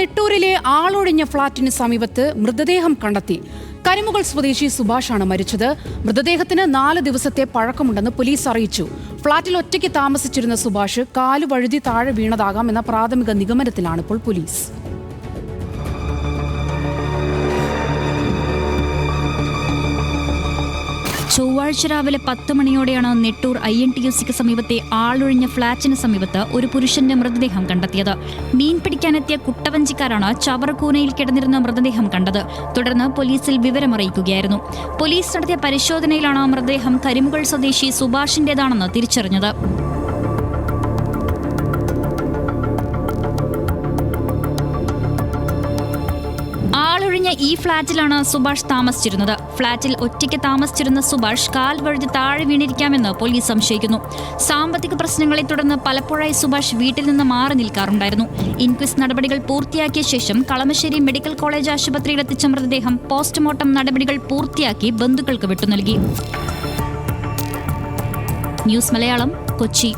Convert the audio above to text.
നെട്ടൂരിലെ ആളൊഴിഞ്ഞ ഫ്ളാറ്റിന് സമീപത്ത് മൃതദേഹം കണ്ടെത്തി. കരിമുകൾ സ്വദേശി സുഭാഷാണ് മരിച്ചത്. മൃതദേഹത്തിന് 4 ദിവസത്തെ പഴക്കമുണ്ടെന്ന് പോലീസ് അറിയിച്ചു. ഫ്ളാറ്റിൽ ഒറ്റയ്ക്ക് താമസിച്ചിരുന്ന സുഭാഷ് കാലുവഴുതി താഴെ വീണതാകാം എന്ന പ്രാഥമിക നിഗമനത്തിലാണ് ഇപ്പോൾ പോലീസ്. ചൊവ്വാഴ്ച രാവിലെ 10 മണിയോടെയാണ് നെട്ടൂർ INTUCക്ക് സമീപത്തെ ആളൊഴിഞ്ഞ ഫ്ളാറ്റിന് സമീപത്ത് ഒരു പുരുഷന്റെ മൃതദേഹം കണ്ടെത്തിയത്. മീൻ പിടിക്കാനെത്തിയ കുട്ടവഞ്ചിക്കാരാണ് ചവറക്കൂനയിൽ കിടന്നിരുന്ന മൃതദേഹം കണ്ടത്. തുടർന്ന് പോലീസിൽ വിവരമറിയിക്കുകയായിരുന്നു. പോലീസ് നടത്തിയ പരിശോധനയിലാണ് മൃതദേഹം കരിമുകൾ സ്വദേശി സുഭാഷിന്റേതാണെന്ന് തിരിച്ചറിഞ്ഞത്. ആളൊഴിഞ്ഞ ഈ ഫ്ളാറ്റിലാണ് സുഭാഷ് താമസിച്ചിരുന്നത്. ഫ്ളാറ്റിൽ ഒറ്റയ്ക്ക് താമസിച്ചിരുന്ന സുഭാഷ് കാൽ വഴുതി താഴെ വീണിരിക്കാമെന്ന് പോലീസ് സംശയിക്കുന്നു. സാമ്പത്തിക പ്രശ്നങ്ങളെ തുടർന്ന് പലപ്പോഴായി സുഭാഷ് വീട്ടിൽ നിന്ന് മാറി നിൽക്കാറുണ്ടായിരുന്നു. ഇൻക്വസ്റ്റ് നടപടികൾ പൂർത്തിയാക്കിയ ശേഷം കളമശ്ശേരി മെഡിക്കൽ കോളേജ് ആശുപത്രിയിൽ എത്തിച്ച മൃതദേഹം പോസ്റ്റ്മോർട്ടം നടപടികൾ പൂർത്തിയാക്കി ബന്ധുക്കൾക്ക് വിട്ടു നൽകി. ന്യൂസ് മലയാളം, കൊച്ചി.